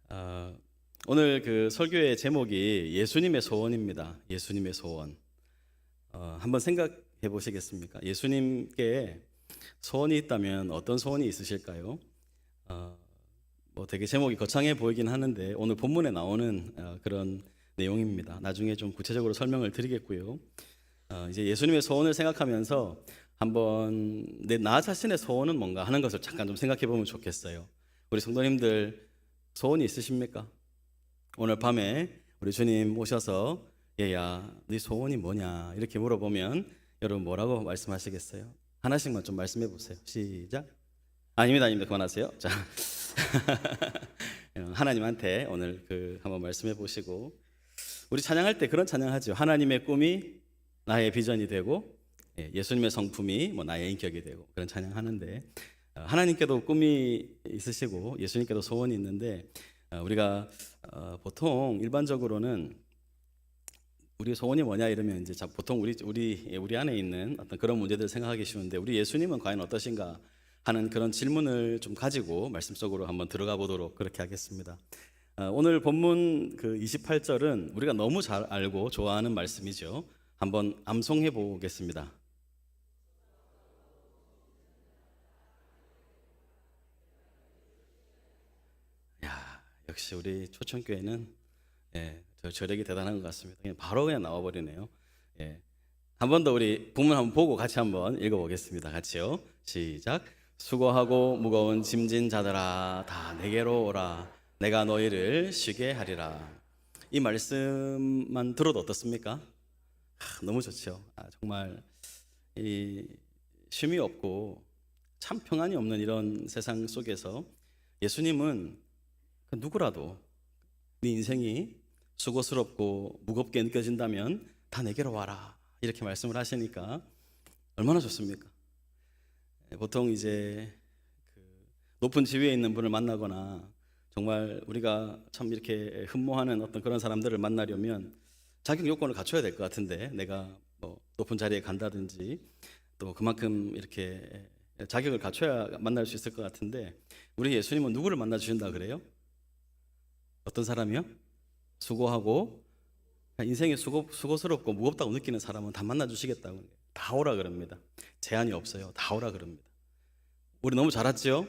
어, 오늘 그 설교의 제목이 예수님의 소원입니다. 예수님의 소원. 한번 생각해 보시겠습니까? 예수님께 소원이 있다면 어떤 소원이 있으실까요? 뭐 되게 제목이 거창해 보이긴 하는데 오늘 본문에 나오는 그런 내용입니다. 나중에 좀 구체적으로 설명을 드리겠고요. 이제 예수님의 소원을 생각하면서 한번 나 자신의 소원은 뭔가 하는 것을 잠깐 좀 생각해 보면 좋겠어요. 우리 성도님들 소원이 있으십니까? 오늘 밤에 우리 주님 오셔서 얘야 네 소원이 뭐냐 이렇게 물어보면 여러분 뭐라고 말씀하시겠어요? 하나씩만 좀 말씀해 보세요. 시작. 아닙니다. 그만하세요. 자, 하나님한테 오늘 한번 말씀해 보시고, 우리 찬양할 때 그런 찬양하죠. 하나님의 꿈이 나의 비전이 되고 예수님의 성품이 뭐 나의 인격이 되고, 그런 찬양하는데 하나님께도 꿈이 있으시고 예수님께도 소원이 있는데 우리가 보통 일반적으로는 우리 소원이 뭐냐 이러면 이제 보통 우리 안에 있는 어떤 그런 문제들을 생각하기 쉬운데, 우리 예수님은 과연 어떠신가 하는 그런 질문을 좀 가지고 말씀 속으로 한번 들어가 보도록 그렇게 하겠습니다. 오늘 본문 28절은 우리가 너무 잘 알고 좋아하는 말씀이죠. 한번 암송해 보겠습니다. 야, 역시 우리 초청교회는 저 저력이 대단한 것 같습니다. 그냥 나와 버리네요. 한 번 더 우리 본문 한번 보고 같이 한번 읽어보겠습니다. 같이요. 시작. 수고하고 무거운 짐진 자들아 다 내게로 오라. 내가 너희를 쉬게 하리라. 이 말씀만 들어도 어떻습니까? 너무 좋죠. 정말 이 쉼이 없고 참 평안이 없는 이런 세상 속에서 예수님은 누구라도 네 인생이 수고스럽고 무겁게 느껴진다면 다 내게로 와라 이렇게 말씀을 하시니까 얼마나 좋습니까? 보통 이제 높은 지위에 있는 분을 만나거나 정말 우리가 참 이렇게 흠모하는 어떤 그런 사람들을 만나려면 자격 요건을 갖춰야 될 것 같은데, 내가 뭐 높은 자리에 간다든지 또 그만큼 이렇게 자격을 갖춰야 만날 수 있을 것 같은데, 우리 예수님은 누구를 만나 주신다 그래요? 어떤 사람이요? 수고하고 인생이 수고스럽고 무겁다고 느끼는 사람은 다 만나 주시겠다고, 다 오라 그럽니다. 제한이 없어요. 다 오라 그럽니다. 우리 너무 잘 왔죠?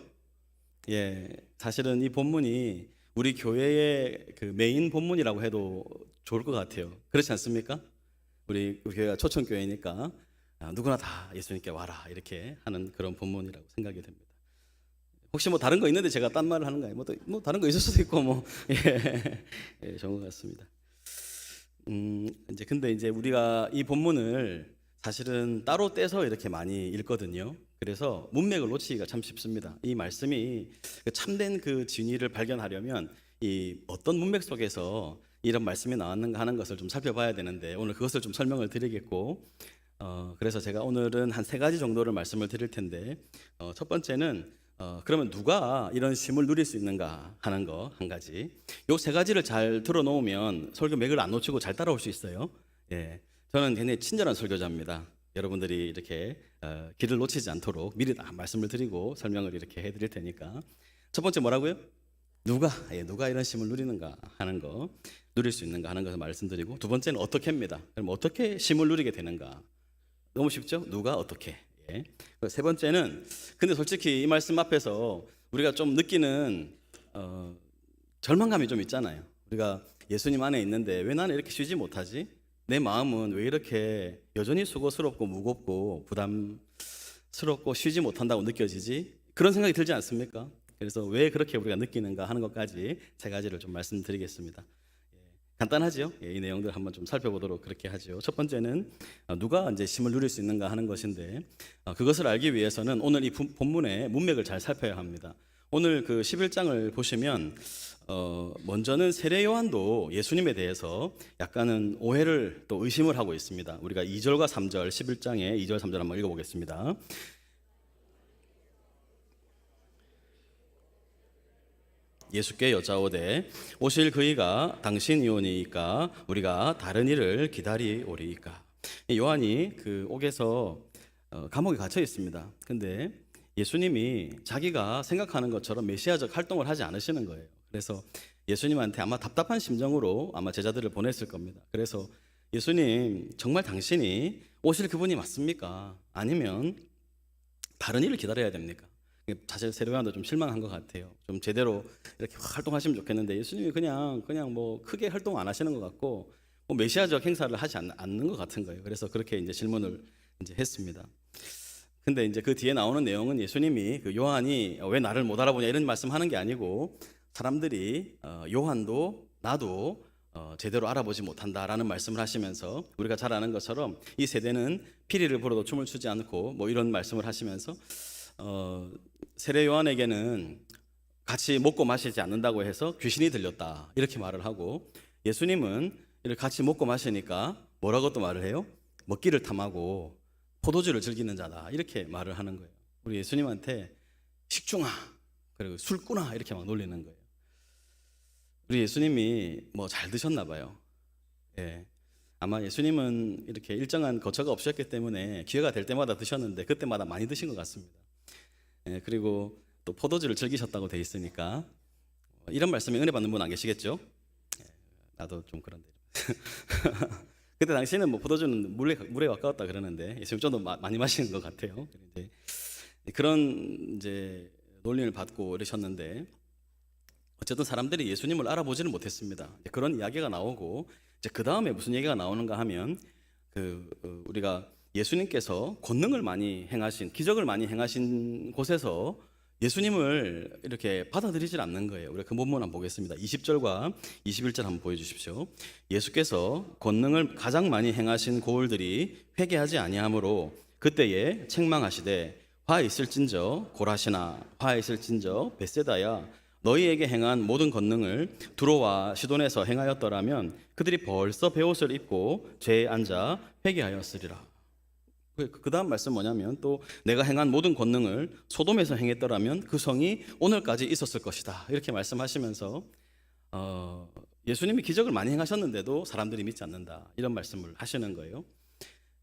사실은 이 본문이 우리 교회의 메인 본문이라고 해도 좋을 것 같아요. 그렇지 않습니까? 우리 교회가 초청교회니까 누구나 다 예수님께 와라 이렇게 하는 그런 본문이라고 생각이 됩니다. 혹시 뭐 다른 거 있는데 제가 딴 말을 하는 거예요? 뭐 다른 거 있을 수도 있고 좋은 것 같습니다. 근데 이제 우리가 이 본문을 사실은 따로 떼서 이렇게 많이 읽거든요. 그래서 문맥을 놓치기가 참 쉽습니다. 이 말씀이 참된 진위를 발견하려면 이 어떤 문맥 속에서 이런 말씀이 나왔는가 하는 것을 좀 살펴봐야 되는데, 오늘 그것을 좀 설명을 드리겠고, 그래서 제가 오늘은 한 3가지 정도를 말씀을 드릴 텐데, 첫 번째는 그러면 누가 이런 쉼을 누릴 수 있는가 하는 거 한 가지. 요 3가지를 잘 들어놓으면 설교 맥을 안 놓치고 잘 따라올 수 있어요. 저는 굉장히 친절한 설교자입니다. 여러분들이 이렇게 길을 놓치지 않도록 미리 다 말씀을 드리고 설명을 이렇게 해드릴 테니까. 첫 번째 뭐라고요? 누가 이런 쉼을 누리는가 하는 거, 누릴 수 있는가 하는 것을 말씀드리고, 두 번째는 어떻게 합니다. 그럼 어떻게 쉼을 누리게 되는가? 너무 쉽죠? 누가 어떻게. 세 번째는, 근데 솔직히 이 말씀 앞에서 우리가 좀 느끼는 절망감이 좀 있잖아요. 우리가 예수님 안에 있는데 왜 나는 이렇게 쉬지 못하지? 내 마음은 왜 이렇게 여전히 수고스럽고 무겁고 부담스럽고 쉬지 못한다고 느껴지지? 그런 생각이 들지 않습니까? 그래서 왜 그렇게 우리가 느끼는가 하는 것까지 3가지를 좀 말씀드리겠습니다. 간단하죠? 이 내용들 한번 좀 살펴보도록 그렇게 하죠. 첫 번째는 누가 이제 쉼을 누릴 수 있는가 하는 것인데, 그것을 알기 위해서는 오늘 이 본문의 문맥을 잘 살펴야 합니다. 오늘 11장을 보시면 먼저는 세례 요한도 예수님에 대해서 약간은 오해를 또 의심을 하고 있습니다. 우리가 2절과 3절, 11장의 2절 3절 한번 읽어보겠습니다. 예수께 여짜오되 오실 그이가 당신이오니이까 우리가 다른 이를 기다리오리이까. 요한이 옥에서 감옥에 갇혀 있습니다. 근데 예수님이 자기가 생각하는 것처럼 메시아적 활동을 하지 않으시는 거예요. 그래서 예수님한테 아마 답답한 심정으로 아마 제자들을 보냈을 겁니다. 그래서 예수님, 정말 당신이 오실 그분이 맞습니까? 아니면 다른 일을 기다려야 됩니까? 사실 세례요한도 좀 실망한 것 같아요. 좀 제대로 이렇게 활동하시면 좋겠는데 예수님이 그냥 뭐 크게 활동 안 하시는 것 같고 뭐 메시아적 행사를 하지 않는 것 같은 거예요. 그래서 그렇게 이제 질문을 이제 했습니다. 근데 이제 그 뒤에 나오는 내용은 예수님이 그 요한이 왜 나를 못 알아보냐 이런 말씀하는 게 아니고 사람들이 요한도 나도 제대로 알아보지 못한다라는 말씀을 하시면서 우리가 잘 아는 것처럼 이 세대는 피리를 불어도 춤을 추지 않고 뭐 이런 말씀을 하시면서 세례 요한에게는 같이 먹고 마시지 않는다고 해서 귀신이 들렸다 이렇게 말을 하고 예수님은 이렇게 같이 먹고 마시니까 뭐라고 또 말을 해요? 먹기를 탐하고 포도주를 즐기는 자다 이렇게 말을 하는 거예요. 우리 예수님한테 식중아 그리고 술꾼아 이렇게 막 놀리는 거예요. 우리 예수님이 뭐 잘 드셨나 봐요. 예. 아마 예수님은 이렇게 일정한 거처가 없었기 때문에 기회가 될 때마다 드셨는데 그때마다 많이 드신 것 같습니다. 예, 그리고 또 포도주를 즐기셨다고 돼 있으니까 이런 말씀에 은혜 받는 분 안 계시겠죠? 예, 나도 좀 그런데 그때 당시에는 뭐 포도주는 물에 가까웠다 그러는데 예수님 좀 더 많이 마시는 것 같아요. 이제 그런 이제 놀림을 받고 이러셨는데 어쨌든 사람들이 예수님을 알아보지는 못했습니다. 그런 이야기가 나오고 이제 그 다음에 무슨 얘기가 나오는가 하면 우리가 예수님께서 권능을 많이 행하신 기적을 많이 행하신 곳에서 예수님을 이렇게 받아들이질 않는 거예요. 우리가 그 본문 한번 보겠습니다. 20절과 21절 한번 보여주십시오. 예수께서 권능을 가장 많이 행하신 고을들이 회개하지 아니하므로 그때에 책망하시되 화 있을진저 고라시나 화 있을진저 벳세다야 너희에게 행한 모든 권능을 두로와 시돈에서 행하였더라면 그들이 벌써 베옷을 입고 죄에 앉아 회개하였으리라. 그 다음 말씀 뭐냐면 또 내가 행한 모든 권능을 소돔에서 행했더라면 그 성이 오늘까지 있었을 것이다 이렇게 말씀하시면서 예수님이 기적을 많이 행하셨는데도 사람들이 믿지 않는다 이런 말씀을 하시는 거예요.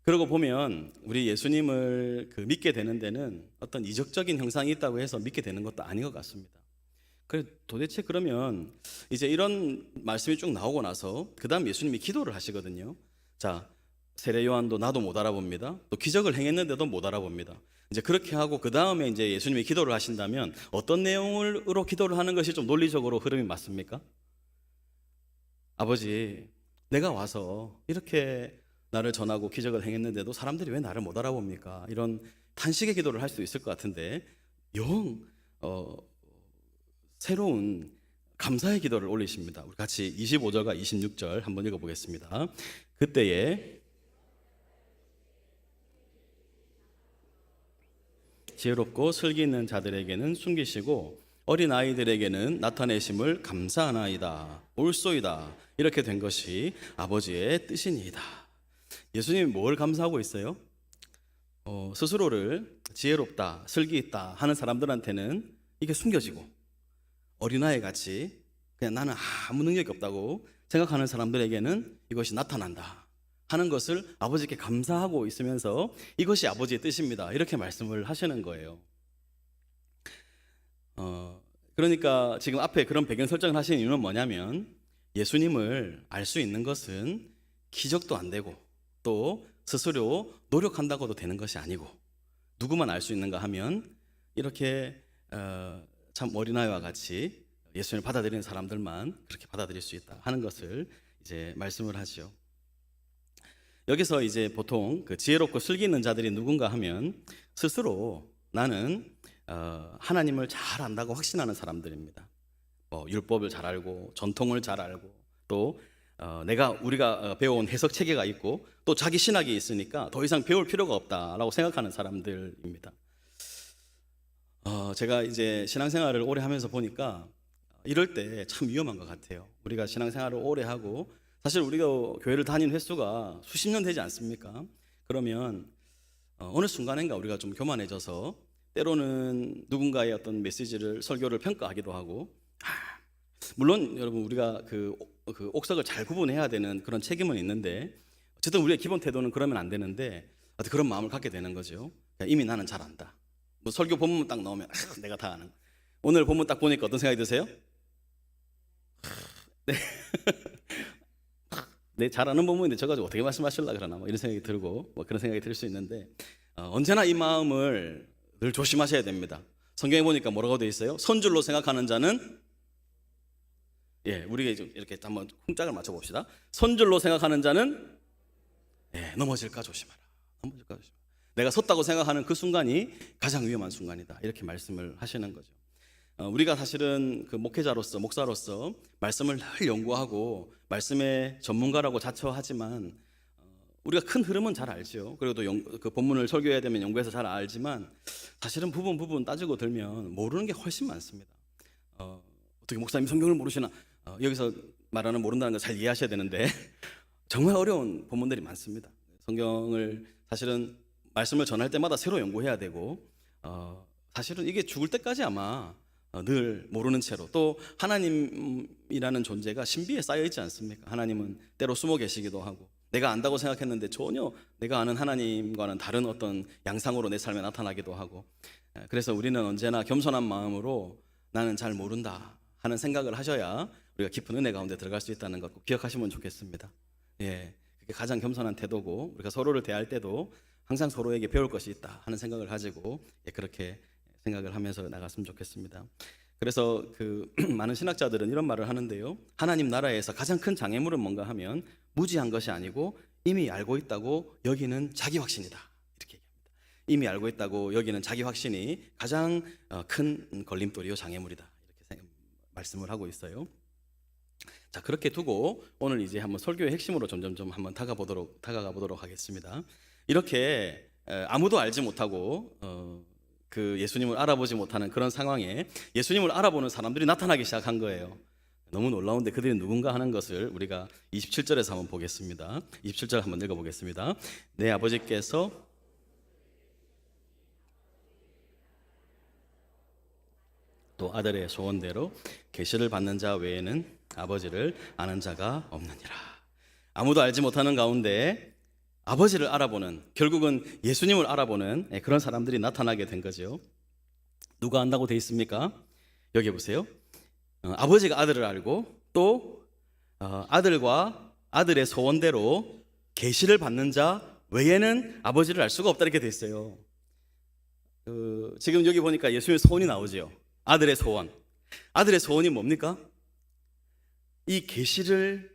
그러고 보면 우리 예수님을 믿게 되는 데는 어떤 이적적인 형상이 있다고 해서 믿게 되는 것도 아닌 것 같습니다. 도대체 그러면 이제 이런 말씀이 쭉 나오고 나서 그 다음 예수님이 기도를 하시거든요. 자, 세례 요한도 나도 못 알아봅니다. 또 기적을 행했는데도 못 알아봅니다. 이제 그렇게 하고 그 다음에 이제 예수님이 기도를 하신다면 어떤 내용으로 기도를 하는 것이 좀 논리적으로 흐름이 맞습니까? 아버지, 내가 와서 이렇게 나를 전하고 기적을 행했는데도 사람들이 왜 나를 못 알아봅니까? 이런 탄식의 기도를 할 수 있을 것 같은데 새로운 감사의 기도를 올리십니다. 우리 같이 25절과 26절 한번 읽어보겠습니다. 그때에 지혜롭고 슬기 있는 자들에게는 숨기시고 어린아이들에게는 나타내심을 감사하나이다. 옳소이다. 이렇게 된 것이 아버지의 뜻이니이다. 예수님이 뭘 감사하고 있어요? 스스로를 지혜롭다, 슬기 있다 하는 사람들한테는 이게 숨겨지고 어린아이 같이 그냥 나는 아무 능력이 없다고 생각하는 사람들에게는 이것이 나타난다 하는 것을 아버지께 감사하고 있으면서 이것이 아버지의 뜻입니다 이렇게 말씀을 하시는 거예요. 그러니까 지금 앞에 그런 배경 설정을 하신 이유는 뭐냐면 예수님을 알 수 있는 것은 기적도 안 되고 또 스스로 노력한다고도 되는 것이 아니고 누구만 알 수 있는가 하면 이렇게 참 어린아이와 같이 예수님을 받아들이는 사람들만 그렇게 받아들일 수 있다 하는 것을 이제 말씀을 하죠. 여기서 이제 보통 그 지혜롭고 슬기 있는 자들이 누군가 하면 스스로 나는 하나님을 잘 안다고 확신하는 사람들입니다. 율법을 잘 알고 전통을 잘 알고 또 우리가 배워온 해석 체계가 있고 또 자기 신학이 있으니까 더 이상 배울 필요가 없다라고 생각하는 사람들입니다. 제가 이제 신앙생활을 오래 하면서 보니까 이럴 때 참 위험한 것 같아요. 우리가 신앙생활을 오래 하고 사실 우리가 교회를 다닌 횟수가 수십 년 되지 않습니까? 그러면 어느 순간인가 우리가 좀 교만해져서 때로는 누군가의 어떤 메시지를 설교를 평가하기도 하고 물론 여러분 우리가 그 옥석을 잘 구분해야 되는 그런 책임은 있는데 어쨌든 우리의 기본 태도는 그러면 안 되는데 그런 마음을 갖게 되는 거죠. 이미 나는 잘 안다. 뭐 설교 본문 딱 나오면 내가 다 아는. 오늘 본문 딱 보니까 어떤 생각이 드세요? 네, 잘 아는 본문인데 저 가지고 어떻게 말씀하실라 그러나 뭐 이런 생각이 들고 뭐 그런 생각이 들 수 있는데 언제나 이 마음을 늘 조심하셔야 됩니다. 성경에 보니까 뭐라고 되어 있어요? 선줄로 생각하는 자는 우리가 좀 이렇게 한번 쿵짝을 맞춰 봅시다. 선줄로 생각하는 자는 넘어질까 조심하라. 넘어질까 조심하라. 내가 섰다고 생각하는 그 순간이 가장 위험한 순간이다. 이렇게 말씀을 하시는 거죠. 우리가 사실은 그 목회자로서 목사로서 말씀을 늘 연구하고 말씀의 전문가라고 자처하지만 우리가 큰 흐름은 잘 알죠. 그리고 또 그 본문을 설교해야 되면 연구해서 잘 알지만 사실은 부분 따지고 들면 모르는 게 훨씬 많습니다. 어떻게 목사님 성경을 모르시나? 여기서 말하는 모른다는 걸 잘 이해하셔야 되는데 정말 어려운 본문들이 많습니다. 성경을 사실은 말씀을 전할 때마다 새로 연구해야 되고 사실은 이게 죽을 때까지 아마 늘 모르는 채로 또 하나님이라는 존재가 신비에 쌓여 있지 않습니까? 하나님은 때로 숨어 계시기도 하고 내가 안다고 생각했는데 전혀 내가 아는 하나님과는 다른 어떤 양상으로 내 삶에 나타나기도 하고 그래서 우리는 언제나 겸손한 마음으로 나는 잘 모른다 하는 생각을 하셔야 우리가 깊은 은혜 가운데 들어갈 수 있다는 것 꼭 기억하시면 좋겠습니다. 그게 가장 겸손한 태도고 우리가 서로를 대할 때도 항상 서로에게 배울 것이 있다 하는 생각을 가지고 그렇게 생각을 하면서 나갔으면 좋겠습니다. 그래서 그 많은 신학자들은 이런 말을 하는데요. 하나님 나라에서 가장 큰 장애물은 뭔가 하면 무지한 것이 아니고 이미 알고 있다고 여기는 자기 확신이다. 이렇게 얘기합니다. 이미 알고 있다고 여기는 자기 확신이 가장 큰 걸림돌이요 장애물이다. 이렇게 말씀을 하고 있어요. 자, 그렇게 두고 오늘 이제 한번 설교의 핵심으로 점점 한번 다가가 보도록 하겠습니다. 이렇게 아무도 알지 못하고 그 예수님을 알아보지 못하는 그런 상황에 예수님을 알아보는 사람들이 나타나기 시작한 거예요. 너무 놀라운데 그들이 누군가 하는 것을 우리가 27절에서 한번 보겠습니다. 27절 한번 읽어보겠습니다. 내 아버지께서 또 아들의 소원대로 계시를 받는 자 외에는 아버지를 아는 자가 없느니라. 아무도 알지 못하는 가운데 아버지를 알아보는, 결국은 예수님을 알아보는 그런 사람들이 나타나게 된 거죠. 누가 안다고 돼 있습니까? 여기 보세요. 아버지가 아들을 알고 또 아들과 아들의 소원대로 계시를 받는 자 외에는 아버지를 알 수가 없다 이렇게 돼 있어요. 지금 여기 보니까 예수님의 소원이 나오죠. 아들의 소원. 아들의 소원이 뭡니까? 이 계시를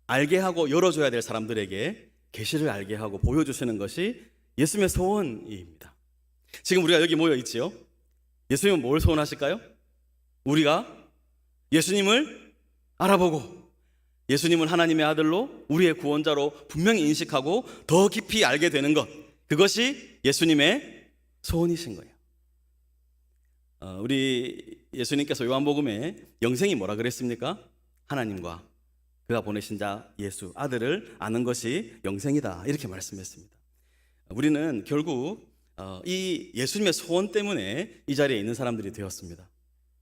알게 하고 열어줘야 될 사람들에게 계시를 알게 하고 보여주시는 것이 예수님의 소원입니다. 지금 우리가 여기 모여 있지요. 예수님은 뭘 소원하실까요? 우리가 예수님을 알아보고 예수님을 하나님의 아들로 우리의 구원자로 분명히 인식하고 더 깊이 알게 되는 것, 그것이 예수님의 소원이신 거예요. 우리 예수님께서 요한복음에 영생이 뭐라 그랬습니까? 하나님과 그가 보내신 자 예수 아들을 아는 것이 영생이다 이렇게 말씀했습니다. 우리는 결국 이 예수님의 소원 때문에 이 자리에 있는 사람들이 되었습니다.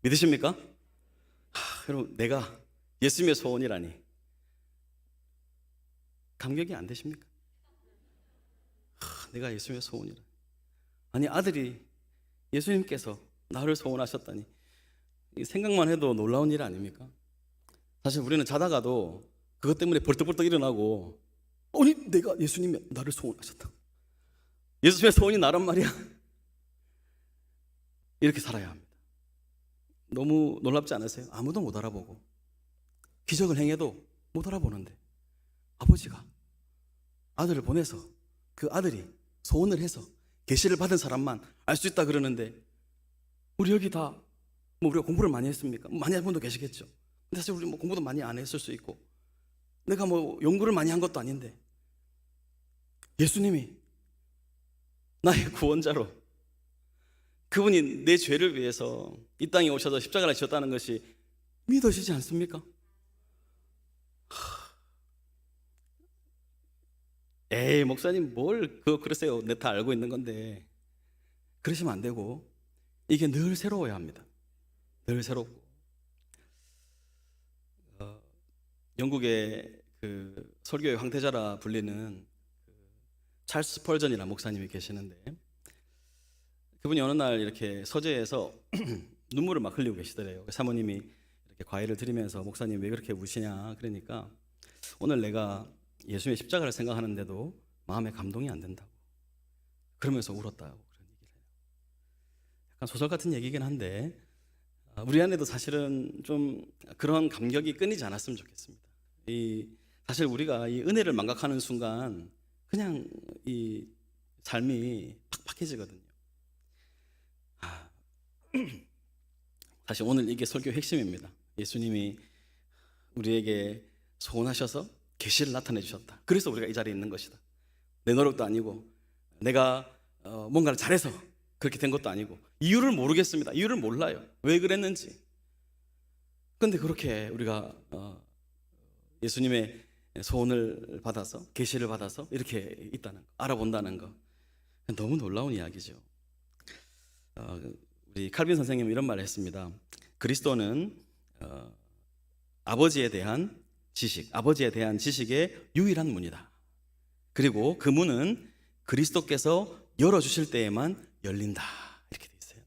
믿으십니까? 여러분, 내가 예수님의 소원이라니 감격이 안 되십니까? 내가 예수님의 소원이라. 아니, 아들이 예수님께서 나를 소원하셨다니 생각만 해도 놀라운 일 아닙니까? 사실 우리는 자다가도 그것 때문에 벌떡벌떡 일어나고 아니, 내가 예수님이 나를 소원하셨다, 예수님의 소원이 나란 말이야, 이렇게 살아야 합니다. 너무 놀랍지 않으세요? 아무도 못 알아보고 기적을 행해도 못 알아보는데 아버지가 아들을 보내서 그 아들이 소원을 해서 계시를 받은 사람만 알 수 있다 그러는데 우리 여기 다 뭐 우리가 공부를 많이 했습니까? 많이 한 분도 계시겠죠. 근데 사실 우리 뭐 공부도 많이 안 했을 수 있고 내가 뭐 연구를 많이 한 것도 아닌데 예수님이 나의 구원자로 그분이 내 죄를 위해서 이 땅에 오셔서 십자가를 지었다는 것이 믿어지지 않습니까? 에이, 목사님 뭘 그러세요. 내 다 알고 있는 건데. 그러시면 안 되고 이게 늘 새로워야 합니다. 늘 새롭고. 영국의 그 설교의 황태자라 불리는 찰스 스펄전이라는 목사님이 계시는데 그분이 어느 날 이렇게 서재에서 눈물을 막 흘리고 계시더래요. 사모님이 이렇게 과외를 드리면서 목사님 왜 그렇게 우시냐 그러니까 오늘 내가 예수님의 십자가를 생각하는데도 마음에 감동이 안 된다고 그러면서 울었다고 그런 얘기를 해요. 약간 소설 같은 얘기긴 한데 우리 안에도 사실은 좀 그런 감격이 끊이지 않았으면 좋겠습니다. 사실 우리가 이 은혜를 망각하는 순간 그냥 이 삶이 팍팍해지거든요. 사실 오늘 이게 설교 핵심입니다. 예수님이 우리에게 소원하셔서 계시를 나타내 주셨다. 그래서 우리가 이 자리에 있는 것이다. 내 노력도 아니고 내가 뭔가를 잘해서 그렇게 된 것도 아니고 이유를 모르겠습니다. 이유를 몰라요. 왜 그랬는지. 그런데 그렇게 우리가 예수님의 소원을 받아서 계시를 받아서 이렇게 있다는 거, 알아본다는 거 너무 놀라운 이야기죠. 우리 칼빈 선생님은 이런 말을 했습니다. 그리스도는 아버지에 대한 지식의 유일한 문이다. 그리고 그 문은 그리스도께서 열어주실 때에만 열린다. 이렇게 돼 있어요.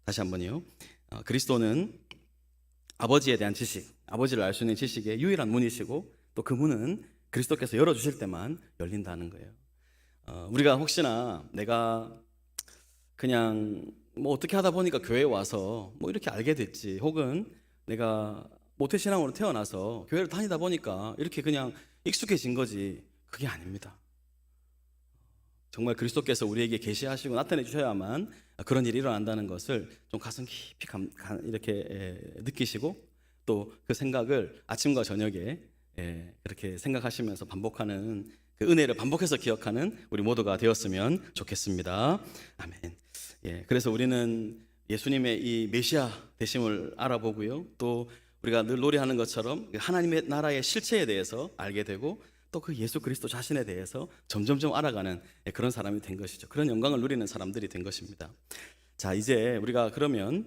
다시 한번요. 그리스도는 아버지에 대한 지식, 아버지를 알 수 있는 지식의 유일한 문이시고 또 그 문은 그리스도께서 열어주실 때만 열린다는 거예요. 우리가 혹시나 내가 그냥 뭐 어떻게 하다 보니까 교회에 와서 뭐 이렇게 알게 됐지, 혹은 내가 모태신앙으로 태어나서 교회를 다니다 보니까 이렇게 그냥 익숙해진 거지, 그게 아닙니다. 정말 그리스도께서 우리에게 계시하시고 나타내 주셔야만 그런 일이 일어난다는 것을 좀 가슴 깊이 이렇게 느끼시고 또 그 생각을 아침과 저녁에 그렇게 생각하시면서 반복하는 그 은혜를 반복해서 기억하는 우리 모두가 되었으면 좋겠습니다. 아멘. 그래서 우리는 예수님의 이 메시아 되심을 알아보고요, 또 우리가 늘 노래하는 것처럼 하나님의 나라의 실체에 대해서 알게 되고 또 그 예수 그리스도 자신에 대해서 점점점 알아가는 그런 사람이 된 것이죠. 그런 영광을 누리는 사람들이 된 것입니다. 자, 이제 우리가 그러면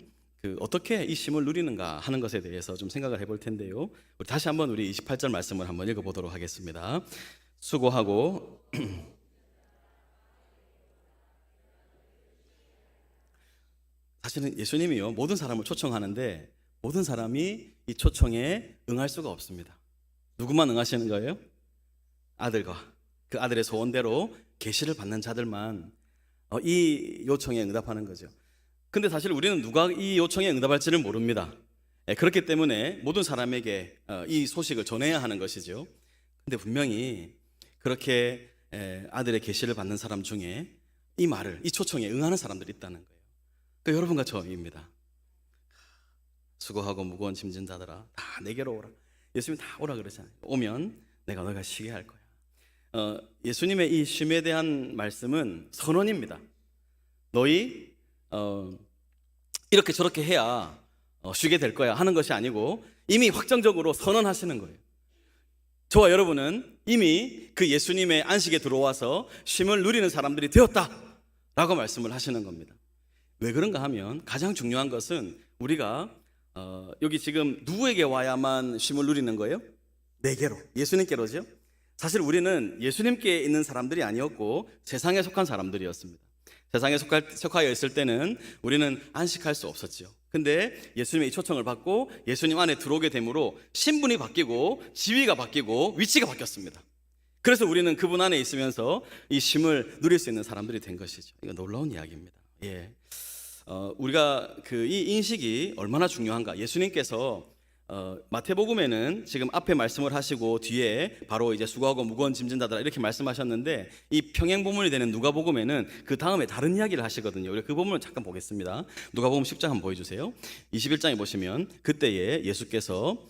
어떻게 이 쉼을 누리는가 하는 것에 대해서 좀 생각을 해볼 텐데요. 우리 다시 한번 우리 28절 말씀을 한번 읽어보도록 하겠습니다. 수고하고 사실은 예수님이요 모든 사람을 초청하는데 모든 사람이 이 초청에 응할 수가 없습니다. 누구만 응하시는 거예요? 아들과 그 아들의 소원대로 계시를 받는 자들만 이 요청에 응답하는 거죠. 근데 사실 우리는 누가 이 요청에 응답할지를 모릅니다. 그렇기 때문에 모든 사람에게 이 소식을 전해야 하는 것이죠. 근데 분명히 그렇게 아들의 계시를 받는 사람 중에 이 초청에 응하는 사람들이 있다는 거예요. 그러니까 여러분과 저입니다. 수고하고 무거운 짐진 자들아 다 내게로 오라. 예수님이 다 오라 그러잖아요. 오면 내가 너희가 쉬게 할 거야. 예수님의 이 쉼에 대한 말씀은 선언입니다. 너희 이렇게 저렇게 해야 쉬게 될 거야 하는 것이 아니고 이미 확정적으로 선언하시는 거예요. 저와 여러분은 이미 그 예수님의 안식에 들어와서 쉼을 누리는 사람들이 되었다라고 말씀을 하시는 겁니다. 왜 그런가 하면 가장 중요한 것은 우리가 여기 지금 누구에게 와야만 쉼을 누리는 거예요? 내게로, 예수님께로죠. 사실 우리는 예수님께 있는 사람들이 아니었고 세상에 속한 사람들이었습니다. 세상에 속하여 있을 때는 우리는 안식할 수 없었죠. 근데 예수님의 이 초청을 받고 예수님 안에 들어오게 되므로 신분이 바뀌고 지위가 바뀌고 위치가 바뀌었습니다. 그래서 우리는 그분 안에 있으면서 이 쉼을 누릴 수 있는 사람들이 된 것이죠. 이거 놀라운 이야기입니다. 우리가 이 인식이 얼마나 중요한가. 예수님께서 마태복음에는 지금 앞에 말씀을 하시고 뒤에 바로 이제 수고하고 무거운 짐진 자들아 이렇게 말씀하셨는데 이 평행 본문이 되는 누가복음에는 그 다음에 다른 이야기를 하시거든요. 우리 그 본문을 잠깐 보겠습니다. 누가복음 10장 한번 보여주세요. 21장에 보시면 그때에 예수께서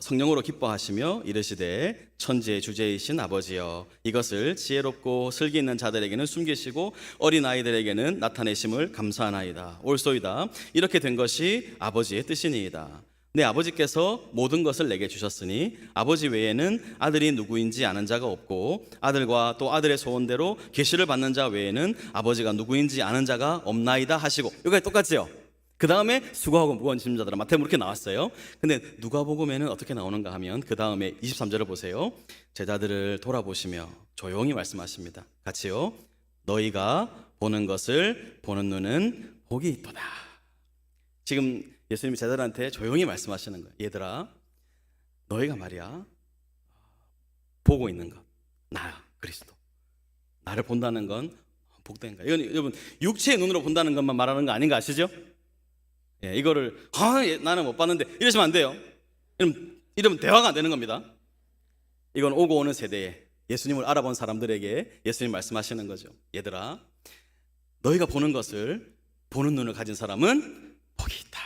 성령으로 기뻐하시며 이르시되 천지의 주제이신 아버지여 이것을 지혜롭고 슬기 있는 자들에게는 숨기시고 어린 아이들에게는 나타내심을 감사하나이다. 옳소이다. 이렇게 된 것이 아버지의 뜻이니이다. 내 아버지께서 모든 것을 내게 주셨으니 아버지 외에는 아들이 누구인지 아는 자가 없고 아들과 또 아들의 소원대로 계시를 받는 자 외에는 아버지가 누구인지 아는 자가 없나이다 하시고, 여기가 똑같죠? 그 다음에 수고하고 무거운 짐진 자들아, 마태복음 이렇게 나왔어요. 근데 누가복음에는 어떻게 나오는가 하면 그 다음에 23절을 보세요. 제자들을 돌아보시며 조용히 말씀하십니다. 같이요. 너희가 보는 것을 보는 눈은 복이 있도다. 지금 예수님이 제자들한테 조용히 말씀하시는 거예요. 얘들아, 너희가 말이야 보고 있는 것 나야 그리스도. 나를 본다는 건 복된 거야. 이건 여러분 육체의 눈으로 본다는 것만 말하는 거 아닌 거 아시죠? 예, 이거를 나는 못 봤는데 이러시면 안 돼요. 이러면 대화가 안 되는 겁니다. 이건 오고 오는 세대에 예수님을 알아본 사람들에게 예수님 말씀하시는 거죠. 얘들아, 너희가 보는 것을 보는 눈을 가진 사람은 복이 있다.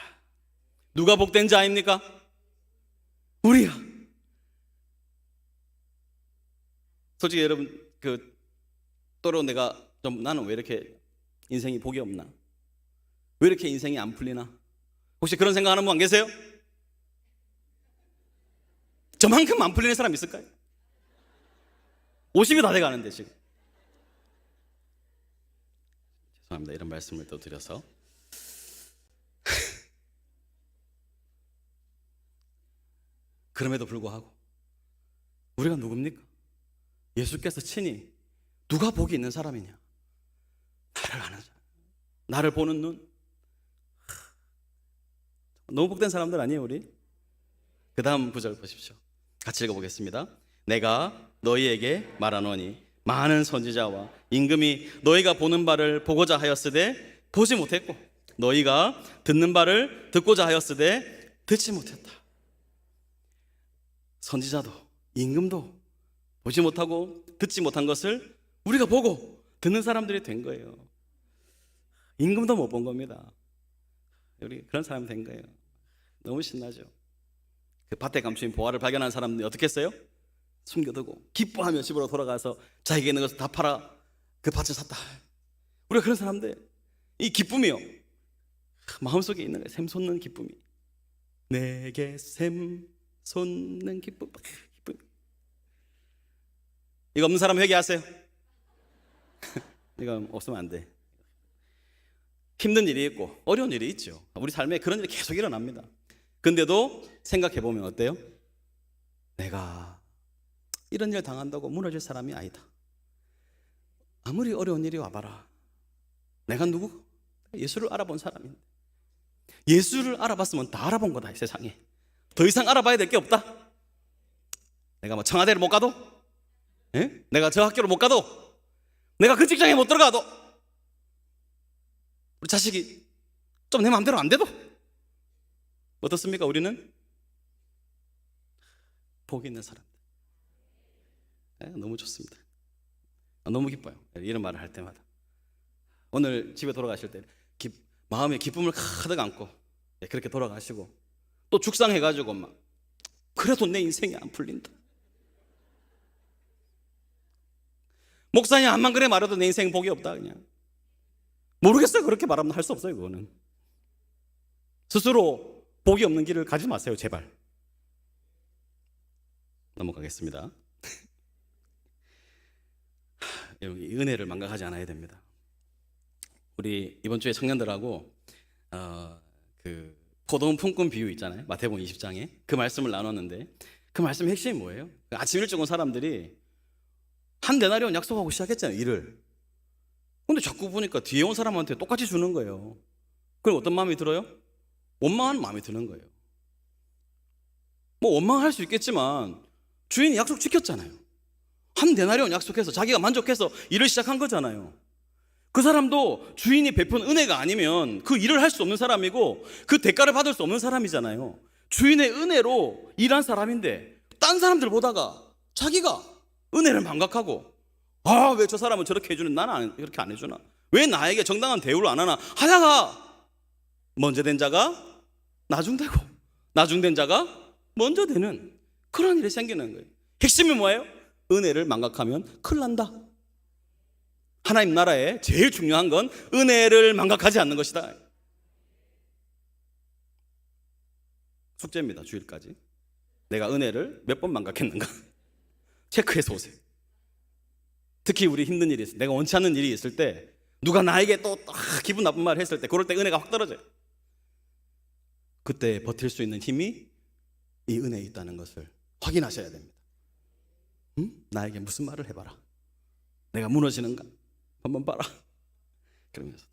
누가 복된 자입니까? 우리야. 솔직히 여러분 또로 내가 나는 왜 이렇게 인생이 복이 없나? 왜 이렇게 인생이 안 풀리나? 혹시 그런 생각하는 분 안 계세요? 저만큼 안 풀리는 사람 있을까요? 50이 다 돼가는데 지금. 죄송합니다. 이런 말씀을 또 드려서. 그럼에도 불구하고 우리가 누굽니까? 예수께서 친히 누가 복이 있는 사람이냐? 나를 아는 사람, 나를 보는 눈. 너무 복된 사람들 아니에요 우리? 그 다음 구절 보십시오. 같이 읽어보겠습니다. 내가 너희에게 말하노니 많은 선지자와 임금이 너희가 보는 바를 보고자 하였으되 보지 못했고 너희가 듣는 바를 듣고자 하였으되 듣지 못했다. 선지자도 임금도 보지 못하고 듣지 못한 것을 우리가 보고 듣는 사람들이 된 거예요. 임금도 못 본 겁니다. 우리 그런 사람이 된 거예요. 너무 신나죠. 그 밭에 감추인 보화를 발견한 사람들이 어떻게 했어요? 숨겨두고 기뻐하며 집으로 돌아가서 자기에게 있는 것을 다 팔아 그 밭을 샀다. 우리가 그런 사람들, 이 기쁨이요 마음속에 있는 거예요. 샘 솟는 기쁨이. 내게 샘 솟는 기쁨. 이거 없는 사람 회개하세요. 이거 없으면 안 돼. 힘든 일이 있고 어려운 일이 있죠. 우리 삶에 그런 일이 계속 일어납니다. 근데도 생각해보면 어때요? 내가 이런 일 당한다고 무너질 사람이 아니다. 아무리 어려운 일이 와봐라. 내가 누구? 예수를 알아본 사람인데. 예수를 알아봤으면 다 알아본 거다 이 세상에. 더 이상 알아봐야 될 게 없다. 내가 뭐 청와대를 못 가도, 예? 내가 저 학교를 못 가도, 내가 그 직장에 못 들어가도, 우리 자식이 좀 내 마음대로 안 돼도 어떻습니까? 우리는 복이 있는 사람들. 너무 좋습니다. 너무 기뻐요. 이런 말을 할 때마다. 오늘 집에 돌아가실 때 마음에 기쁨을 가득 안고 그렇게 돌아가시고 또 죽상해가지고 막 그래도 내 인생이 안 풀린다. 목사님 암만 그래 말해도 내 인생 복이 없다. 그냥 모르겠어요. 그렇게 말하면 할 수 없어요. 그거는 스스로 복이 없는 길을 가지 마세요. 제발. 넘어가겠습니다. 이 은혜를 망각하지 않아야 됩니다. 우리 이번 주에 청년들하고 그 포도원 품꾼 비유 있잖아요. 마태복음 20장에 그 말씀을 나눴는데 그 말씀의 핵심이 뭐예요? 아침 일찍 온 사람들이 한 데나리온 약속하고 시작했잖아요. 일을. 근데 자꾸 보니까 뒤에 온 사람한테 똑같이 주는 거예요. 그럼 어떤 마음이 들어요? 원망하는 마음이 드는 거예요. 뭐 원망할 수 있겠지만 주인이 약속 지켰잖아요. 한 데나리온 약속해서 자기가 만족해서 일을 시작한 거잖아요. 그 사람도 주인이 베푼 은혜가 아니면 그 일을 할 수 없는 사람이고 그 대가를 받을 수 없는 사람이잖아요. 주인의 은혜로 일한 사람인데 딴 사람들 보다가 자기가 은혜를 망각하고 왜 저 사람은 저렇게 해주는 나는 그렇게 안 해주나? 왜 나에게 정당한 대우를 안 하나? 하다가 먼저 된 자가 나중되고 나중된 자가 먼저 되는 그런 일이 생기는 거예요. 핵심이 뭐예요? 은혜를 망각하면 큰일 난다. 하나님 나라에 제일 중요한 건 은혜를 망각하지 않는 것이다. 숙제입니다. 주일까지 내가 은혜를 몇 번 망각했는가 체크해서 오세요. 특히 우리 힘든 일이 있을 때, 내가 원치 않는 일이 있을 때 누가 나에게 또 기분 나쁜 말을 했을 때 그럴 때 은혜가 확 떨어져요. 그때 버틸 수 있는 힘이 이 은혜에 있다는 것을 확인하셔야 됩니다. 나에게 무슨 말을 해봐라. 내가 무너지는가 한번 봐라. 그러면서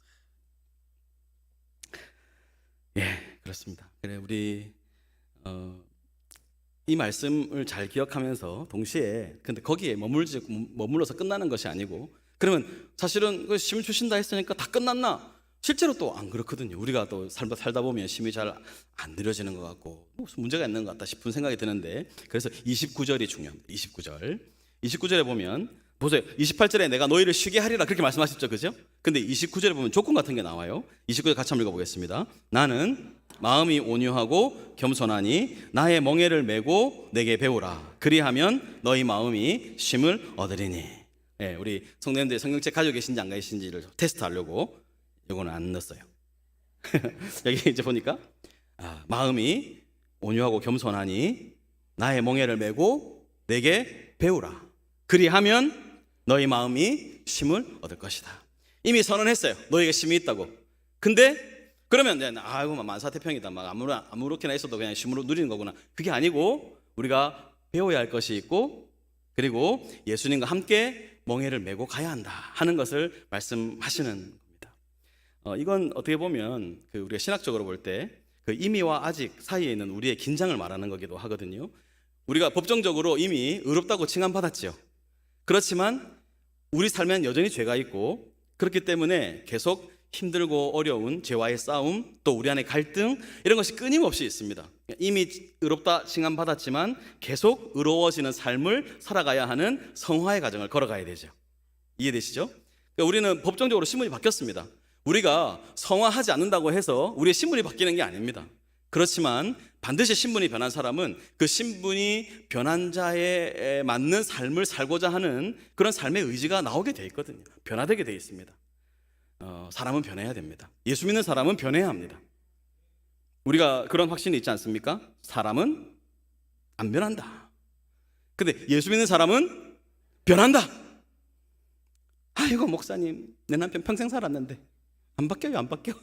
그렇습니다. 그래 우리 이 말씀을 잘 기억하면서 동시에 근데 거기에 머물러서 끝나는 것이 아니고 그러면 사실은 그 심 주신다 했으니까 다 끝났나? 실제로 또 안 그렇거든요. 우리가 또 살다 보면 심이 잘 안 느려지는 것 같고 무슨 문제가 있는 것 같다 싶은 생각이 드는데 그래서 29절이 중요합니다. 29절에 보면 보세요. 28절에 내가 너희를 쉬게 하리라 그렇게 말씀하셨죠, 그죠? 근데 29절에 보면 조건 같은 게 나와요. 29절 같이 한번 읽어보겠습니다. 나는 마음이 온유하고 겸손하니 나의 멍에를 메고 내게 배우라. 그리하면 너희 마음이 쉼을 얻으리니. 네, 우리 성도님들 성경책 가지고 계신지 안 계신지를 테스트하려고 이거는 안 넣었어요. 여기 이제 보니까 마음이 온유하고 겸손하니 나의 멍에를 메고 내게 배우라. 그리하면 너희 마음이 쉼을 얻을 것이다. 이미 선언했어요. 너희에게 쉼이 있다고. 근데 그러면 아이고 만사태평이다. 막 아무렇게나 있어도 그냥 쉼으로 누리는 거구나. 그게 아니고 우리가 배워야 할 것이 있고 그리고 예수님과 함께 멍에를 메고 가야 한다 하는 것을 말씀하시는 겁니다. 이건 어떻게 보면 우리가 신학적으로 볼 때 그 이미와 아직 사이에 있는 우리의 긴장을 말하는 거기도 하거든요. 우리가 법정적으로 이미 의롭다고 칭함받았지요. 그렇지만 우리 삶에는 여전히 죄가 있고 그렇기 때문에 계속 힘들고 어려운 죄와의 싸움 또 우리 안에 갈등 이런 것이 끊임없이 있습니다. 이미 의롭다 칭함받았지만 계속 의로워지는 삶을 살아가야 하는 성화의 과정을 걸어가야 되죠. 이해되시죠? 그러니까 우리는 법정적으로 신분이 바뀌었습니다. 우리가 성화하지 않는다고 해서 우리의 신분이 바뀌는 게 아닙니다. 그렇지만 반드시 신분이 변한 사람은 그 신분이 변한 자에 맞는 삶을 살고자 하는 그런 삶의 의지가 나오게 돼 있거든요. 변화되게 돼 있습니다. 사람은 변해야 됩니다. 예수 믿는 사람은 변해야 합니다. 우리가 그런 확신이 있지 않습니까? 사람은 안 변한다. 근데 예수 믿는 사람은 변한다. 아이고 목사님 내 남편 평생 살았는데 안 바뀌어요. 안 바뀌어.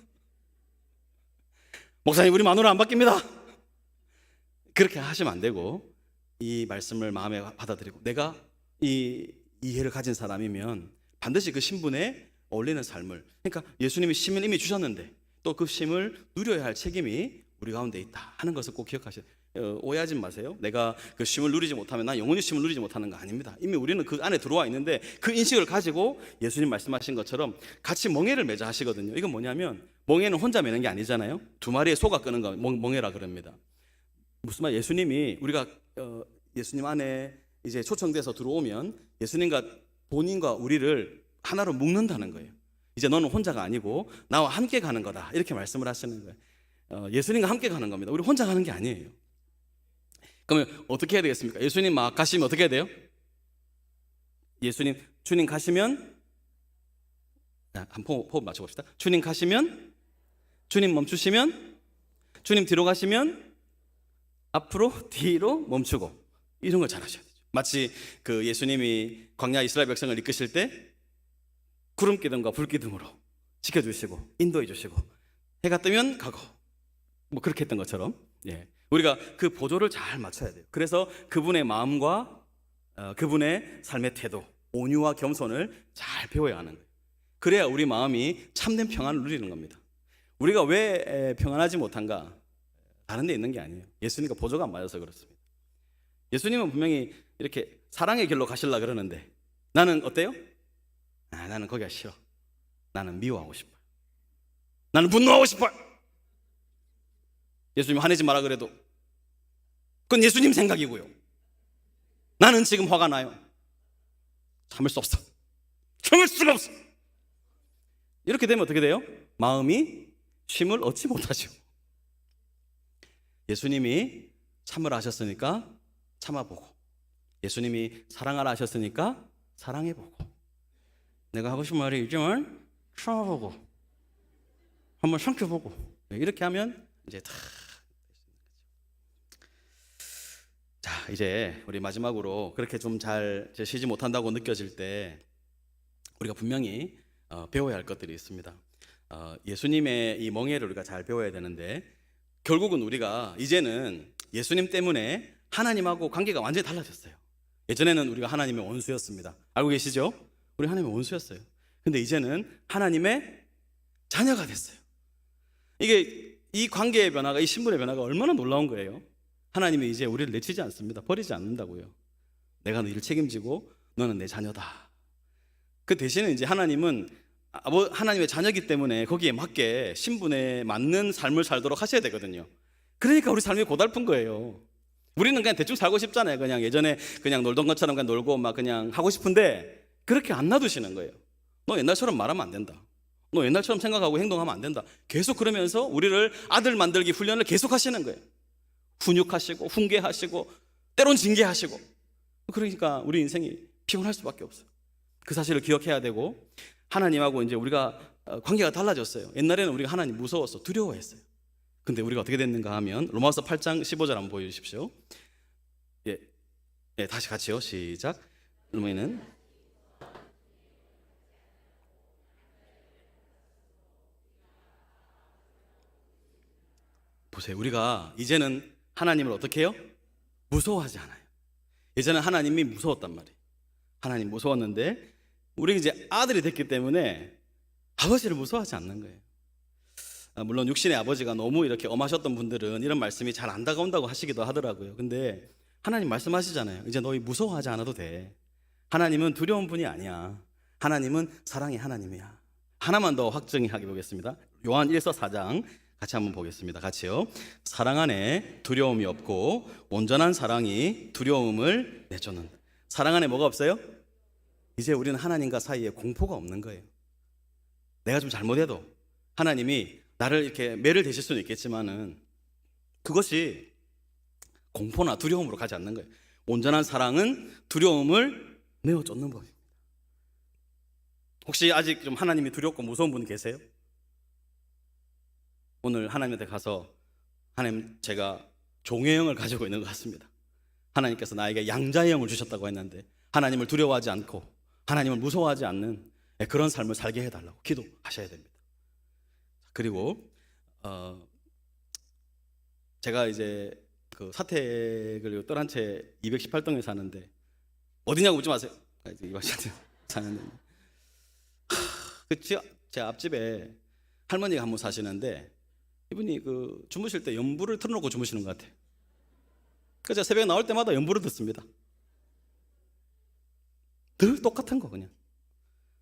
목사님 우리 마누라 안 바뀝니다. 그렇게 하시면 안 되고 이 말씀을 마음에 받아들이고 내가 이 이해를 가진 사람이면 반드시 그 신분에 어울리는 삶을 그러니까 예수님이 쉼을 이미 주셨는데 또 그 쉼을 누려야 할 책임이 우리 가운데 있다 하는 것을 꼭 기억하셔야 돼요. 오해하지 마세요. 내가 그 쉼을 누리지 못하면 난 영원히 쉼을 누리지 못하는 거 아닙니다. 이미 우리는 그 안에 들어와 있는데 그 인식을 가지고 예수님 말씀하신 것처럼 같이 멍에를 매자 하시거든요. 이건 뭐냐면 멍에는 혼자 매는 게 아니잖아요. 두 마리의 소가 끄는 거 멍에라 그럽니다. 무슨 말? 예수님이 우리가 예수님 안에 이제 초청돼서 들어오면 예수님과 본인과 우리를 하나로 묶는다는 거예요. 이제 너는 혼자가 아니고 나와 함께 가는 거다 이렇게 말씀을 하시는 거예요. 예수님과 함께 가는 겁니다. 우리 혼자 가는 게 아니에요. 그러면 어떻게 해야 되겠습니까? 예수님 막 가시면 어떻게 해야 돼요? 주님 가시면 한 호흡 맞춰봅시다. 주님 가시면, 주님 멈추시면, 주님 뒤로 가시면 앞으로 뒤로 멈추고 이런 걸 잘하셔야 되죠. 마치 그 예수님이 광야 이스라엘 백성을 이끄실 때 구름 기둥과 불 기둥으로 지켜주시고 인도해 주시고 해가 뜨면 가고 뭐 그렇게 했던 것처럼 우리가 그 보조를 잘 맞춰야 돼요. 그래서 그분의 마음과 그분의 삶의 태도 온유와 겸손을 잘 배워야 하는 거예요. 그래야 우리 마음이 참된 평안을 누리는 겁니다. 우리가 왜 평안하지 못한가? 다른 데 있는 게 아니에요. 예수님과 보조가 안 맞아서 그렇습니다. 예수님은 분명히 이렇게 사랑의 길로 가시려고 그러는데 나는 어때요? 나는 거기가 싫어. 나는 미워하고 싶어요. 나는 분노하고 싶어요. 예수님 화내지 마라 그래도 그건 예수님 생각이고요. 나는 지금 화가 나요. 참을 수 없어. 참을 수가 없어. 이렇게 되면 어떻게 돼요? 마음이 쉼을 얻지 못하죠. 예수님이 참으라 하셨으니까 참아보고 예수님이 사랑하라 하셨으니까 사랑해보고 내가 하고 싶은 말이 있지만 참아보고 한번 삼켜보고 이렇게 하면 이제 다 자, 이제 우리 마지막으로 그렇게 좀 잘 쉬지 못한다고 느껴질 때 우리가 분명히 배워야 할 것들이 있습니다. 예수님의 이 멍에를 우리가 잘 배워야 되는데 결국은 우리가 이제는 예수님 때문에 하나님하고 관계가 완전히 달라졌어요. 예전에는 우리가 하나님의 원수였습니다. 알고 계시죠? 우리 하나님의 원수였어요. 근데 이제는 하나님의 자녀가 됐어요. 이게 이 관계의 변화가, 이 신분의 변화가 얼마나 놀라운 거예요. 하나님이 이제 우리를 내치지 않습니다. 버리지 않는다고요. 내가 너희를 책임지고 너는 내 자녀다. 그 대신에 이제 하나님은 하나님의 자녀이기 때문에 거기에 맞게 신분에 맞는 삶을 살도록 하셔야 되거든요. 그러니까 우리 삶이 고달픈 거예요. 우리는 그냥 대충 살고 싶잖아요. 그냥 예전에 그냥 놀던 것처럼 그냥 놀고 막 그냥 하고 싶은데 그렇게 안 놔두시는 거예요. 너 옛날처럼 말하면 안 된다. 너 옛날처럼 생각하고 행동하면 안 된다. 계속 그러면서 우리를 아들 만들기 훈련을 계속 하시는 거예요. 훈육하시고 훈계하시고 때론 징계하시고. 그러니까 우리 인생이 피곤할 수밖에 없어요. 그 사실을 기억해야 되고, 하나님하고 이제 우리가 관계가 달라졌어요. 옛날에는 우리가 하나님 무서웠어, 두려워했어요. 근데 우리가 어떻게 됐는가 하면 로마서 8장 15절 한번 보여주십시오. 다시 같이요. 시작. 그러면은 보세요. 우리가 이제는 하나님을 어떻게 해요? 무서워하지 않아요. 예전에 하나님이 무서웠단 말이에요. 하나님 무서웠는데 우리 이제 아들이 됐기 때문에 아버지를 무서워하지 않는 거예요. 물론 육신의 아버지가 너무 이렇게 엄하셨던 분들은 이런 말씀이 잘 안 다가온다고 하시기도 하더라고요. 근데 하나님 말씀하시잖아요. 이제 너희 무서워하지 않아도 돼. 하나님은 두려운 분이 아니야. 하나님은 사랑의 하나님이야. 하나만 더 확증하게 보겠습니다. 요한 1서 4장 같이 한번 보겠습니다. 같이요. 사랑 안에 두려움이 없고 온전한 사랑이 두려움을 내쫓는다. 사랑 안에 뭐가 없어요? 이제 우리는 하나님과 사이에 공포가 없는 거예요. 내가 좀 잘못해도 하나님이 나를 이렇게 매를 대실 수는 있겠지만은 그것이 공포나 두려움으로 가지 않는 거예요. 온전한 사랑은 두려움을 내어 쫓는 법입니다. 혹시 아직 좀 하나님이 두렵고 무서운 분 계세요? 오늘 하나님한테 가서 하나님, 제가 종의 영을 가지고 있는 것 같습니다. 하나님께서 나에게 양자의 영을 주셨다고 했는데 하나님을 두려워하지 않고 하나님을 무서워하지 않는 그런 삶을 살게 해달라고 기도하셔야 됩니다. 그리고 제가 이제 그 사택을 떠난 채 218동에 사는데, 어디냐고 묻지 마세요. 사는데 제 앞집에 할머니가 한 분 사시는데 이분이 그 주무실 때 연불을 틀어놓고 주무시는 것 같아요. 그래서 제가 새벽에 나올 때마다 연불을 듣습니다. 늘 똑같은 거 그냥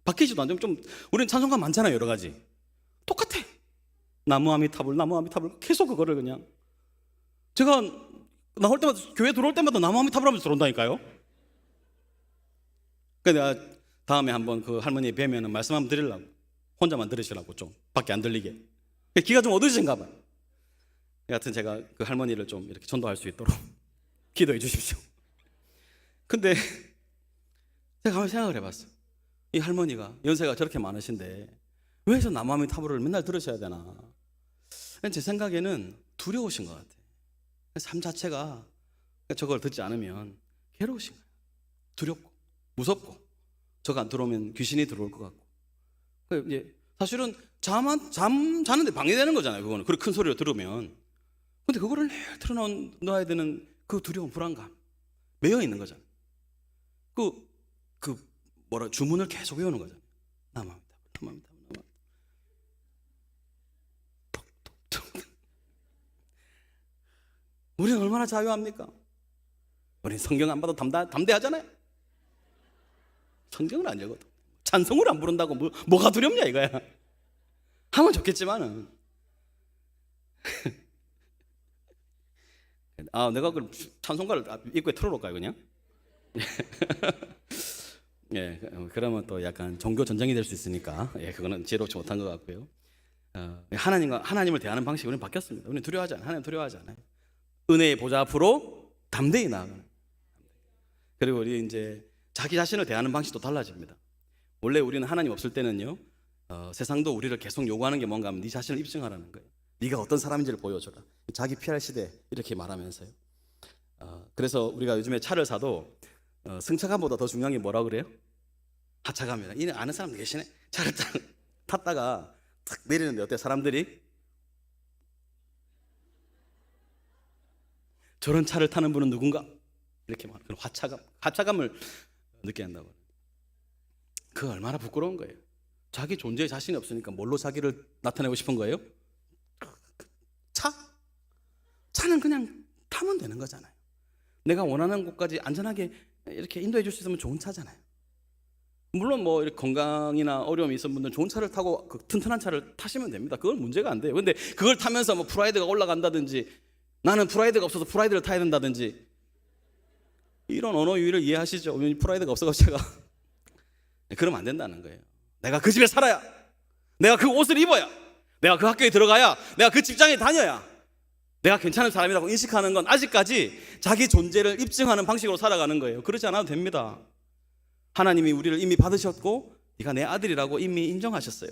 바뀌지도 않죠. 좀 우리는 찬송가 많잖아요. 여러 가지 똑같아. 나무 아미타불 나무 아미타불 계속 그거를 그냥, 제가 나올 때마다 교회 들어올 때마다 나무 아미타불 하면서 들어온다니까요. 그래서 내가 다음에 한번 그 할머니 뵈면은 말씀 한번 드리려고, 혼자만 들으시라고 좀 밖에 안 들리게. 귀가 좀 어두우신가 봐요. 여하튼 제가 그 할머니를 좀 이렇게 전도할 수 있도록 기도해 주십시오. 근데 제가 한번 생각을 해봤어요. 이 할머니가 연세가 저렇게 많으신데 왜 저 나무 아미타불을 맨날 들으셔야 되나. 제 생각에는 두려우신 것 같아요. 삶 자체가 저걸 듣지 않으면 괴로우신 거예요. 두렵고 무섭고, 저거 안 들어오면 귀신이 들어올 것 같고. 이제 사실은 잠 자는데 방해되는 거잖아요. 그거는 그렇게 큰 소리로 들으면. 근데 그거를 늘 틀어놔야 되는 그 두려움, 불안감, 매여 있는 거잖아요. 주문을 계속 외우는 거잖아요. 나무아미타불. 우리는 얼마나 자유합니까? 우리는 성경 안 봐도 담대하잖아요. 성경을 안 읽어도 찬송을 안 부른다고 뭐가 두렵냐 이거야. 하면 좋겠지만은 내가 그 찬송가를 입구에 틀어놓을까요 그냥? 예, 그러면 또 약간 종교 전쟁이 될 수 있으니까 그거는 지혜롭지 못한 것 같고요. 하나님을 대하는 방식이 우리는 바뀌었습니다. 우리는 두려워하지 않아요. 하나님 두려워하지 않아요. 은혜의 보좌 앞으로 담대히 나아가는. 그리고 우리 이제 자기 자신을 대하는 방식도 달라집니다. 원래 우리는 하나님 없을 때는요, 세상도 우리를 계속 요구하는 게 뭔가 하면 네 자신을 입증하라는 거예요. 네가 어떤 사람인지를 보여줘라. 자기 PR 시대 이렇게 말하면서요. 그래서 우리가 요즘에 차를 사도 승차감보다 더 중요한 게 뭐라 그래요? 하차감이라. 이 아는 사람들 계시네. 차를 딱 탔다가 탁 내리는데 어때? 사람들이 저런 차를 타는 분은 누군가? 이렇게 말해요. 그럼 하차감을 느껴야 한다고. 그 얼마나 부끄러운 거예요. 자기 존재에 자신이 없으니까 뭘로 자기를 나타내고 싶은 거예요? 차는 그냥 타면 되는 거잖아요. 내가 원하는 곳까지 안전하게 이렇게 인도해 줄 수 있으면 좋은 차잖아요. 물론 뭐 이렇게 건강이나 어려움이 있는 분들은 좋은 차를 타고 그 튼튼한 차를 타시면 됩니다. 그건 문제가 안 돼요. 근데 그걸 타면서 뭐 프라이드가 올라간다든지, 나는 프라이드가 없어서 프라이드를 타야 된다든지, 이런 언어 유희를 이해하시죠? 프라이드가 없어가지고 제가 그러면 안 된다는 거예요. 내가 그 집에 살아야, 내가 그 옷을 입어야, 내가 그 학교에 들어가야, 내가 그 직장에 다녀야 내가 괜찮은 사람이라고 인식하는 건 아직까지 자기 존재를 입증하는 방식으로 살아가는 거예요. 그러지 않아도 됩니다. 하나님이 우리를 이미 받으셨고 네가 내 아들이라고 이미 인정하셨어요.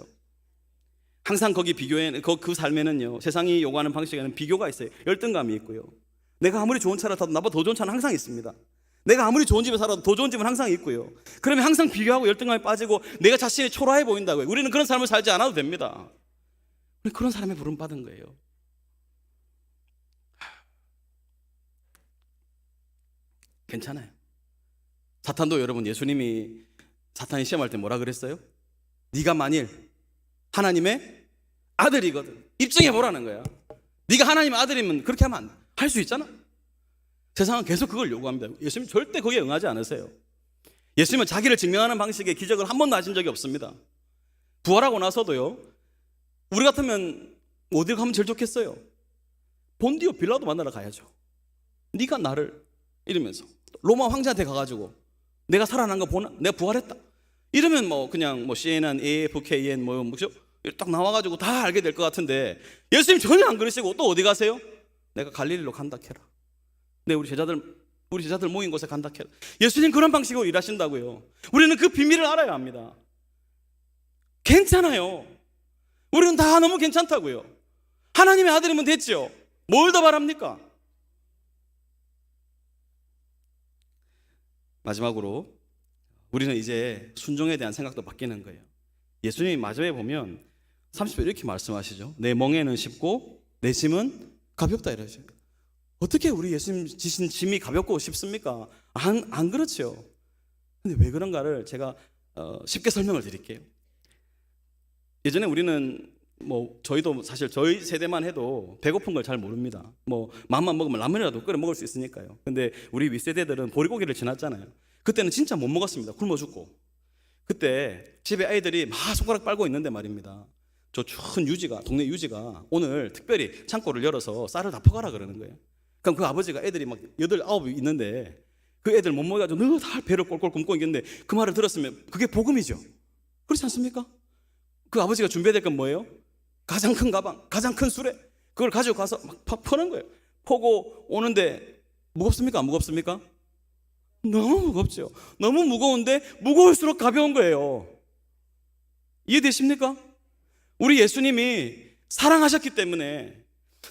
항상 거기 비교에, 그 삶에는요, 세상이 요구하는 방식에는 비교가 있어요. 열등감이 있고요. 내가 아무리 좋은 차를 타도 나보다 더 좋은 차는 항상 있습니다. 내가 아무리 좋은 집에 살아도 더 좋은 집은 항상 있고요. 그러면 항상 비교하고 열등감에 빠지고 내가 자신이 초라해 보인다고요. 우리는 그런 삶을 살지 않아도 됩니다. 그런 사람의 부름 받은 거예요. 괜찮아요. 사탄도 여러분, 예수님이 사탄이 시험할 때 뭐라 그랬어요? 네가 만일 하나님의 아들이거든 입증해 보라는 거야. 네가 하나님의 아들이면 그렇게 하면 할 수 있잖아. 세상은 계속 그걸 요구합니다. 예수님 절대 거기에 응하지 않으세요. 예수님은 자기를 증명하는 방식의 기적을 한 번도 하신 적이 없습니다. 부활하고 나서도요, 우리 같으면 어디 가면 제일 좋겠어요? 본디오 빌라도 만나러 가야죠. 네가 나를 이러면서 로마 황제한테 가가지고 내가 살아난 거 보나? 내가 부활했다 이러면 뭐 그냥 뭐 CNN, AFKN 뭐죠? 딱 나와가지고 다 알게 될 것 같은데, 예수님 전혀 안 그러시고 또 어디 가세요? 내가 갈릴리로 간다 캐라. 네, 우리 제자들 모인 곳에 간다 캐라. 예수님 그런 방식으로 일하신다고요. 우리는 그 비밀을 알아야 합니다. 괜찮아요. 우리는 다 너무 괜찮다고요. 하나님의 아들이면 됐죠. 뭘 더 바랍니까? 마지막으로 우리는 이제 순종에 대한 생각도 바뀌는 거예요. 예수님이 마지막에 보면 30절 이렇게 말씀하시죠. 내 멍에는 쉽고 내 짐은 가볍다 이러죠. 어떻게 우리 예수님 지신 짐이 가볍고 쉽습니까? 안 그렇죠. 근데 왜 그런가를 제가 쉽게 설명을 드릴게요. 예전에 우리는 뭐 저희도 사실 저희 세대만 해도 배고픈 걸 잘 모릅니다. 뭐 마음만 먹으면 라면이라도 끓여 먹을 수 있으니까요. 근데 우리 윗세대들은 보리고기를 지났잖아요. 그때는 진짜 못 먹었습니다. 굶어 죽고. 그때 집에 아이들이 막 손가락 빨고 있는데 말입니다, 저 큰 유지가, 동네 유지가 오늘 특별히 창고를 열어서 쌀을 다 퍼가라 그러는 거예요. 그럼 그 아버지가 애들이 막 8, 9이 있는데 그 애들 못 먹여가지고 너 다 배를 꼴꼴 굶고 있겠는데 그 말을 들었으면 그게 복음이죠. 그렇지 않습니까? 그 아버지가 준비해야 될 건 뭐예요? 가장 큰 가방, 가장 큰 수레, 그걸 가지고 가서 막 퍼는 거예요. 퍼고 오는데 무겁습니까? 안 무겁습니까? 너무 무겁죠. 너무 무거운데 무거울수록 가벼운 거예요. 이해되십니까? 우리 예수님이 사랑하셨기 때문에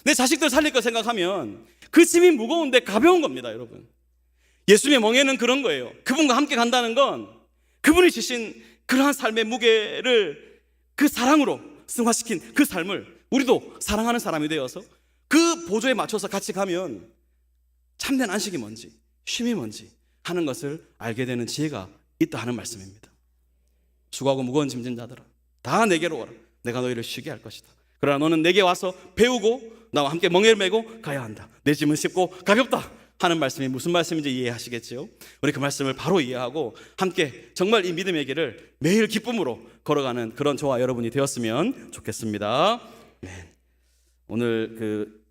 내 자식들 살릴 거 생각하면 그 짐이 무거운데 가벼운 겁니다, 여러분. 예수님의 멍에는 그런 거예요. 그분과 함께 간다는 건 그분이 지신 그러한 삶의 무게를 그 사랑으로 승화시킨 그 삶을 우리도 사랑하는 사람이 되어서 그 보조에 맞춰서 같이 가면 참된 안식이 뭔지, 쉼이 뭔지 하는 것을 알게 되는 지혜가 있다 하는 말씀입니다. 수고하고 무거운 짐진 자들아, 다 내게로 오라. 내가 너희를 쉬게 할 것이다. 그러나 너는 내게 와서 배우고 나와 함께 멍에를 메고 가야 한다. 내 짐은 쉽고 가볍다 하는 말씀이 무슨 말씀인지 이해하시겠죠? 우리 그 말씀을 바로 이해하고 함께 정말 이 믿음의 길을 매일 기쁨으로 걸어가는 그런 저와 여러분이 되었으면 좋겠습니다. 네. 오늘 그